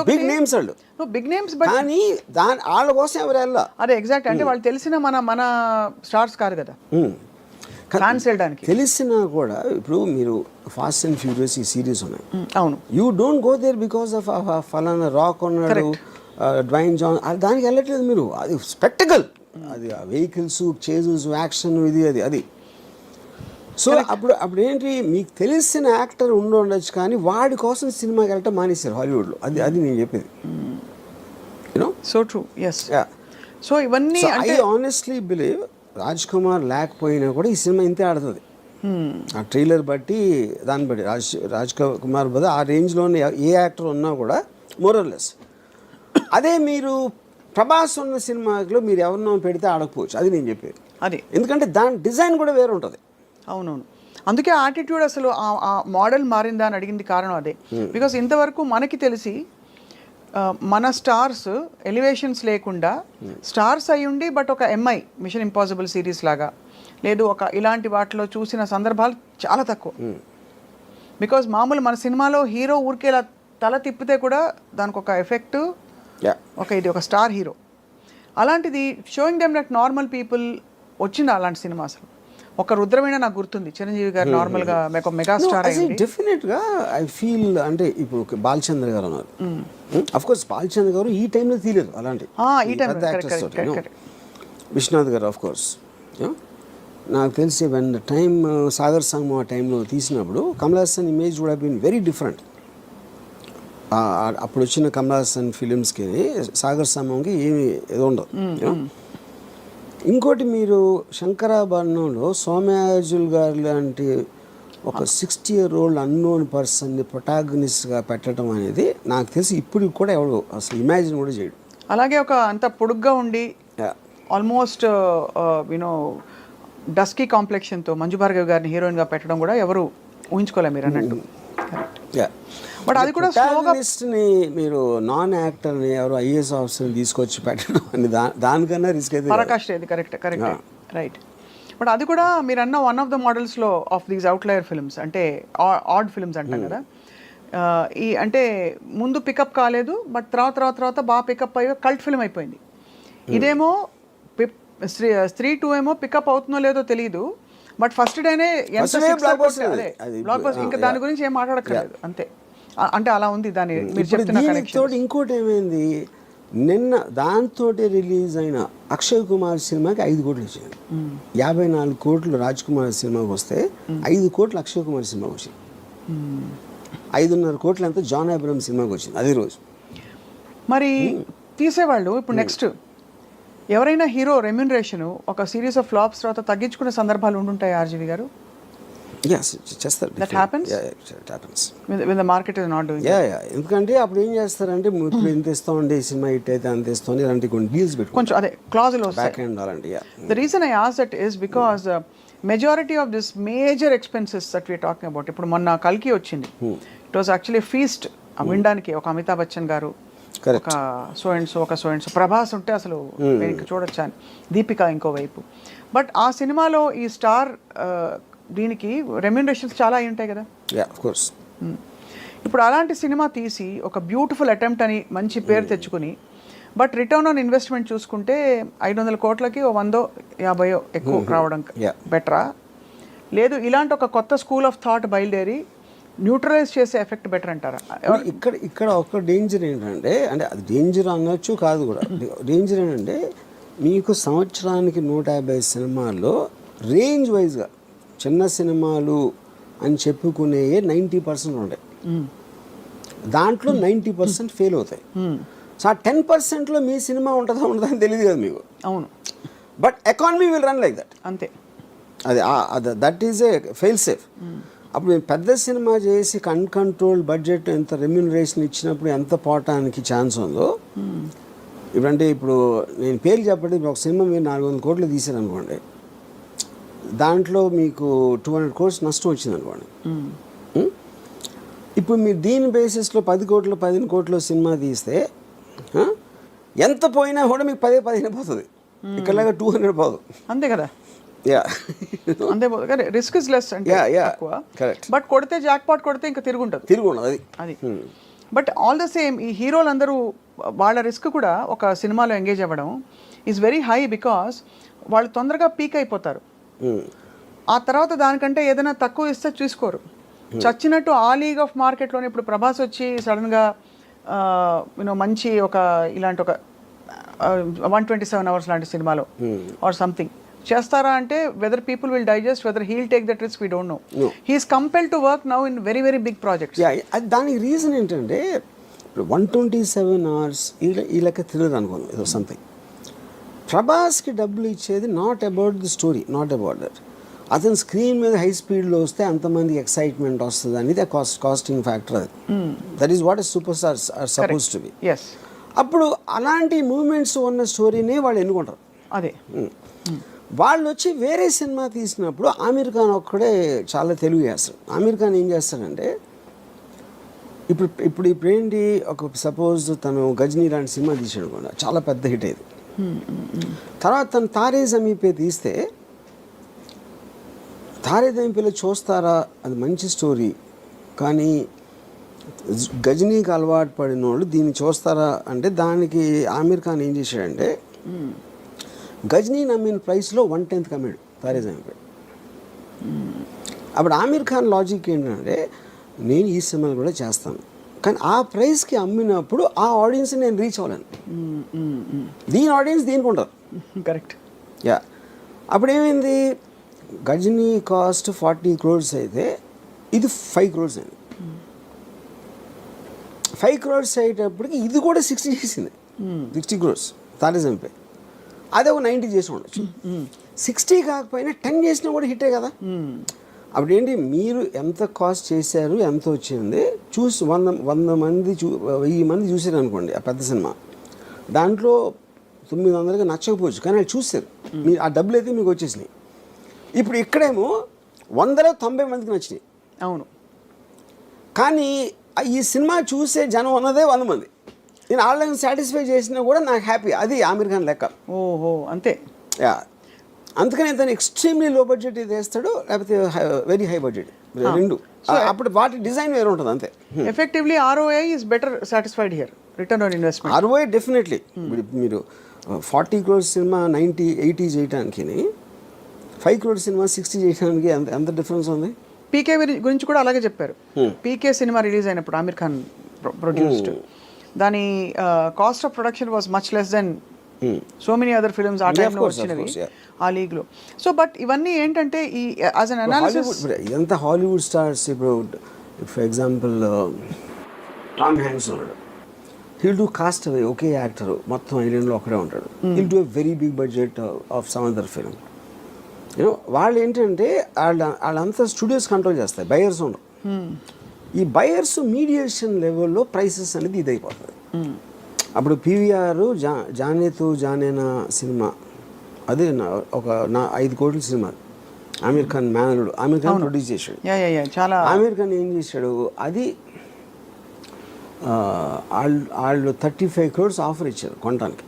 Big names వాళ్ళు, big names, but కానీ వాళ్ళ కోసం ఎవరు వెళ్ళా. అదే ఎగ్జాక్ట్, అంటే వాళ్ళు తెలిసిన మన స్టార్స్ కాదు కదా ఫ్యాన్స్ వెళ్ళడానికి. తెలిసినా కూడా ఇప్పుడు మీరు ఫాస్ట్ అండ్ ఫ్యూరియస్ ఈ సిరీస్ ఉన్నాయి, అవును, you don't go there because of ఫలానా రాక్ ఉన్నాడు, డ్వైన్ జాన్, దానికి వెళ్ళట్లేదు మీరు. అది స్పెక్టకల్, అది వెహికల్స్, చేజెస్, యాక్షన్, ఇది అది. సో అప్పుడు ఏంటి, మీకు తెలిసిన యాక్టర్ ఉండొచ్చు కానీ వాడి కోసం సినిమాకి వెళ్ళటం మానేశారు హాలీవుడ్లో. అది నేను చెప్పేది. You know, so true, yes. So ఇవన్నీ I honestly believe Raj Kumar లేకపోయినా కూడా ఈ సినిమా ఇంతే ఆడుతుంది. ఆ ట్రైలర్ బట్టి, దాన్ని బట్టి రాజ్ కుమార్ బదులు ఆ రేంజ్లోనే ఏ యాక్టర్ ఉన్నా కూడా మోరల్లెస్. అదే మీరు ప్రభాస్ ఉన్న సినిమాలో మీరు ఎవరినో పెడితే ఆడకపోవచ్చు, అది నేను చెప్పేది. అది ఎందుకంటే దాని డిజైన్ కూడా వేరే ఉంటుంది. అవునవును, అందుకే ఆటిట్యూడ్ అసలు ఆ మోడల్ మారిందా అని అడిగింది కారణం అదే. బికాస్ ఇంతవరకు మనకి తెలిసి మన స్టార్స్ ఎలివేషన్స్ లేకుండా స్టార్స్ అయి ఉండి బట్ ఒక ఎంఐ మిషన్ ఇంపాసిబుల్ సిరీస్ లాగా లేదు ఒక ఇలాంటి వాటిలో చూసిన సందర్భాలు చాలా తక్కువ. బికాజ్ మామూలు మన సినిమాలో హీరో ఊరికేలా తల తిప్పితే కూడా దానికి ఒక ఎఫెక్ట్, ఇది ఒక స్టార్ హీరో. అలాంటిది showing them like normal people వచ్చింది అలాంటి సినిమా. అసలు ఒక రుద్రమైన నాకు గుర్తుంది, చిరంజీవి గారు నార్మల్గా ఒక మెగాస్టార్ అయింది. డెఫినెట్గా ఐ ఫీల్, అంటే ఇప్పుడు బాలచంద్ర గారు ఉన్నారు, అఫ్ కోర్స్ బాలచంద్ర గారు ఈ టైంలో తీయలేదు అలాంటి విశ్వనాథ్ గారు, ఆఫ్ కోర్స్. నాకు తెలిసి వెన్ ద టైమ్ సాగర్ సంగమం ఆ టైంలో తీసినప్పుడు Kamal Haasan image would have been very different. అప్పుడు వచ్చిన కమల్ హాసన్ ఫిలిమ్స్కి సాగర్ సంగమంకి ఏమి ఏదో ఉండదు. ఇంకోటి, మీరు శంకరాభరణంలో సోమయాజుల్ గారు లాంటి ఒక 60-year-old అన్నోన్ పర్సన్ని ప్రొటాగనిస్ట్గా పెట్టడం అనేది నాకు తెలిసి ఇప్పుడు కూడా ఎవరు అసలు ఇమాజిన్ కూడా చేయడు. అలాగే ఒక అంత పొడుగ్గా ఉండి ఆల్మోస్ట్ యూనో డస్కీ కాంప్లెక్షన్తో మంజు భార్గవి గారిని హీరోయిన్గా పెట్టడం కూడా ఎవరు ఊహించుకోలే మీరు అన్నట్టు. బట్ అది కూడా ప్రొటాగనిస్ట్ని మీరు నాన్ యాక్టర్ని ఎవరు ఐఏఎస్ ఆఫీసర్ని తీసుకొచ్చి పెట్టడం అని దానికన్నా రిస్క్ అయితే పరాకాష్ట. ఇది కరెక్ట్ రైట్. బట్ అది కూడా మీరు అన్న వన్ ఆఫ్ ద మోడల్స్లో ఆఫ్ దీస్ అవుట్లయర్ ఫిల్మ్స్, అంటే ఆడ్ ఫిల్మ్స్ అంటాం కదా. ఈ అంటే ముందు పికప్ కాలేదు, బట్ తర్వాత బాగా పికప్ అయ్యి కల్ట్ ఫిల్మ్ అయిపోయింది. ఇదేమో స్త్రీ 2 ఏమో పికప్ అవుతుందో లేదో తెలియదు, బట్ ఫస్ట్ డేనే బ్లాక్ బస్టర్. ఇంకా దాని గురించి ఏం మాట్లాడక్కర్లేదు, అంతే. అంటే అలా ఉంది దాని మీరు చెప్తున్న కనెక్షన్. ఇంకోటి ఏమైంది, నిన్న దాంతో రిలీజ్ అయిన అక్షయ్ కుమార్ సినిమాకి 5 కోట్లు వచ్చింది. 54 కోట్లు రాజ్ కుమార్ సినిమాకి వస్తే 5 కోట్లు అక్షయ్ కుమార్ సినిమాకి వచ్చింది. 5.5 కోట్లు అంతా జాన్ అబ్రహం సినిమాకి వచ్చింది అదే రోజు. మరి తీసేవాళ్ళు ఇప్పుడు నెక్స్ట్ ఎవరైనా హీరో రెమ్యూనరేషన్ ఒక సిరీస్ ఆఫ్ ఫ్లాప్స్ తర్వాత తగ్గించుకునే సందర్భాలు ఉండుంటాయి ఆర్జీవి గారు? చేస్తారు. That happens? Yeah, it happens. When the market is not doing that. ఎందుకంటే అప్పుడు ఏం చేస్తారంటే ఇప్పుడు ఇంత ఇస్తామండి సినిమా హిట్ అయితే అంత ఇస్తామని ఇలాంటి కొన్ని డీల్స్ పెట్టుకుంటారు, కొంచెం అదే క్లాజులు బ్యాక్ ఎండ్ అలాంటి. The reason I ask that is because majority of this major expenses that we are talking about, ఇప్పుడు మొన్న కల్కి వచ్చింది, it was actually a feast. వినడానికి ఒక అమితాబ్ బచ్చన్ గారు, ఒక సో అండ్ సో ప్రభాస్ ఉంటే అసలు నేను చూడొచ్చా అని, దీపిక ఇంకోవైపు. బట్ ఆ సినిమాలో ఈ స్టార్ దీనికి రెమ్యూనరేషన్స్ చాలా అయి ఉంటాయి కదా. ఇప్పుడు అలాంటి సినిమా తీసి ఒక బ్యూటిఫుల్ అటెంప్ట్ అని మంచి పేరు తెచ్చుకుని, బట్ రిటర్న్ ఆన్ ఇన్వెస్ట్మెంట్ చూసుకుంటే 500 కోట్లకి 100-50 ఎక్కువ రావడం బెటరా, లేదు ఇలాంటి ఒక కొత్త స్కూల్ ఆఫ్ థాట్ బయలుదేరి న్యూట్రలైజ్ చేసే ఎఫెక్ట్ బెటర్ అంటారా? ఇక్కడ ఒక డేంజర్ ఏంటంటే, అంటే అది డేంజర్ అనొచ్చు కాదు కూడా, డేంజర్ ఏంటంటే మీకు సంవత్సరానికి 150 సినిమాల్లో రేంజ్ వైజ్గా చిన్న సినిమాలు అని చెప్పుకునే 90% ఉంటాయి, దాంట్లో 90% ఫెయిల్ అవుతాయి. సో ఆ 10%లో మీ సినిమా ఉంటుందా అని తెలియదు కదా మీకు. అవును, but economy will run like that, అంతే. అది that is a fail safe. అప్పుడు మేము పెద్ద సినిమా చేసి అన్కంట్రోల్డ్ బడ్జెట్ ఎంత రెమ్యూనరేషన్ ఇచ్చినప్పుడు ఎంత పోవటానికి ఛాన్స్ ఉందో. ఇప్పుడంటే ఇప్పుడు నేను పేరు చెప్పండి, ఒక సినిమా మీరు 400 కోట్లు తీసారనుకోండి, దాంట్లో మీకు 200 crores నష్టం వచ్చింది అనుకోండి. ఇప్పుడు మీరు దీని బేసిస్లో 10 కోట్లు 15 కోట్లు సినిమా తీస్తే ఎంత పోయినా కూడా మీకు 10-15 పోతుంది, ఇక్కడలాగా 200 పోదు, అంతే కదా. అంతే, రిస్క్ ఇస్ లెస్ అంటే బట్ కొడితే జాక్ పాట్ కొడితే ఇంకా తిరుగుంటుంది అది. బట్ ఆల్ ద సేమ్ ఈ హీరోలు అందరూ వాళ్ళ రిస్క్ కూడా ఒక సినిమాలో ఎంగేజ్ అవ్వడం ఈజ్ వెరీ హై బికాస్ వాళ్ళు తొందరగా పీక్ అయిపోతారు. ఆ తర్వాత దానికంటే ఏదైనా తక్కువ ఇస్తే చూసుకోరు. చచ్చినట్టు ఆ లీగ్ ఆఫ్ మార్కెట్లోనే ఇప్పుడు ప్రభాస్ వచ్చి సడన్గా యూనో మంచి ఒక ఇలాంటి ఒక 127 hours లాంటి సినిమాలో ఆర్ సంథింగ్ చేస్తారా అంటే whether people will digest, whether he'll take that risk we don't know. He's compelled to work now in very very big projects. దానికి రీజన్ ఏంటంటే ఇప్పుడు 127 hours ఈ లెక్క థ్రిల్లర్ అనుకోను ఏదో సంథింగ్. ప్రభాస్కి డబ్బులు ఇచ్చేది not about the story, not about that. అతను స్క్రీన్ మీద హై స్పీడ్లో వస్తే అంతమంది ఎక్సైట్మెంట్ వస్తుంది అనేది కాస్టింగ్ ఫ్యాక్టర్. అది that is what super stars are suppose to be. అప్పుడు అలాంటి మూమెంట్స్ ఉన్న స్టోరీనే వాళ్ళు ఎన్నుకుంటారు. అదే వాళ్ళు వచ్చి వేరే సినిమా తీసినప్పుడు ఆమీర్ ఖాన్ ఒక్కడే చాలా తెలుగు చేస్తాడు. ఆమీర్ ఖాన్ ఏం చేస్తాడంటే ఇప్పుడు ఏంటి, ఒక సపోజ్ తను గజనీ లాంటి సినిమా తీసాడు కూడా చాలా పెద్ద హిట్ అయ్యేది. తర్వాత తను తారే జమీన్ పే తీస్తే తారే జమీన్ పేలో చూస్తారా అది మంచి స్టోరీ, కానీ గజనీకి అలవాటు పడిన వాళ్ళు దీన్ని చూస్తారా అంటే దానికి ఆమీర్ ఖాన్ ఏం చేశాడంటే గజనీ నమ్మిన ప్రైస్లో 1/10 కమ్మాడు తారే జమీన్ పే. అప్పుడు ఆమీర్ ఖాన్ లాజిక్ ఏంటంటే నేను ఈ సినిమాలు కూడా చేస్తాను, కానీ ఆ ప్రైస్కి అమ్మినప్పుడు ఆ ఆడియన్స్ నేను రీచ్ అవ్వలేను. దీని ఆడియన్స్ దీనికి ఉండదు. కరెక్ట్. యా, అప్పుడు ఏమైంది, గజనీ కాస్ట్ 40 crores అయితే ఇది 5 crores అయింది. 5 crores అయ్యేటప్పటికి ఇది కూడా 60 చేసింది. 60 crores తారే జమీన్ పే. అదే ఒక 90 చేసి ఉండొచ్చు. 60 కాకపోయినా 10 చేసినా కూడా హిట్టే కదా. అప్పుడు ఏంటి, మీరు ఎంత కాస్ట్ చేశారు, ఎంత వచ్చింది చూసి 100 మంది 1000 మంది చూసారు అనుకోండి ఆ పెద్ద సినిమా, దాంట్లో 900కి నచ్చకపోవచ్చు, కానీ వాళ్ళు చూస్తారు, మీరు ఆ డబ్బులు అయితే మీకు వచ్చేసినాయి. ఇప్పుడు ఇక్కడేమో 100లో 90 మందికి నచ్చినాయి. అవును, కానీ ఈ సినిమా చూసే జనం ఉన్నదే 100 మంది. నేను వాళ్ళని సాటిస్ఫై చేసినా కూడా నాకు హ్యాపీ. అది ఆమీర్ ఖాన్ లెక్క. ఓహో, అంతే. యా, అందుకని తను ఎక్స్ట్రీమ్లీ లో బడ్జెట్ ఇది వేస్తాడు, లేకపోతే వెరీ హై బడ్జెట్, రెండు. అప్పుడు వాటి డిజైన్ వేరే ఉంటుంది అంతే. Effectively ROI is better satisfied here, return on investment. ROI definitely. మీరు 40 crores సినిమా 90-80 చేయడానికి, 5 crores సినిమా 60 చేయడానికి ఎంత డిఫరెన్స్ ఉంది. పీకే గురించి కూడా అలాగే చెప్పారు. పీకే సినిమా రిలీజ్ అయినప్పుడు ఆమీర్ ఖాన్ ప్రొడ్యూస్డ్, దాని cost of production was much less than so many other films ఆ టైంలో వచ్చినవి ఆ లీగ్లో. సో బట్ ఇవన్నీ ఏంటంటే ఈ యాజ్ అన్ అనాలిసిస్ ఇదంతా హాలీవుడ్ స్టార్స్. ఇప్పుడు ఫర్ ఎగ్జాంపుల్ టామ్ హ్యాంక్స్ ఉన్నాడు, హీల్ డూ కాస్ట్ అవే, ఒకే యాక్టర్ మొత్తం ఐలాండ్లో ఒకడే ఉంటాడు. He'll do a very big budget of some other film. You know వాళ్ళు ఏంటంటే వాళ్ళంతా స్టూడియోస్ కంట్రోల్ చేస్తాయి, బయర్స్ ఉండరు. ఈ బయర్స్ మీడియేషన్ లెవెల్లో ప్రైసెస్ అనేది ఇది అయిపోతుంది. అప్పుడు PVR జానేతో జానేనా సినిమా, అదే ఒక 5 కోట్ల సినిమా, ఆమీర్ ఖాన్ మేనలుడు, ఆమీర్ ఖాన్ ప్రొడ్యూస్ చేశాడు. చాలా ఆమీర్ ఖాన్ ఏం చేశాడు, అది వాళ్ళు 35 crores ఆఫర్ ఇచ్చారు కొనడానికి.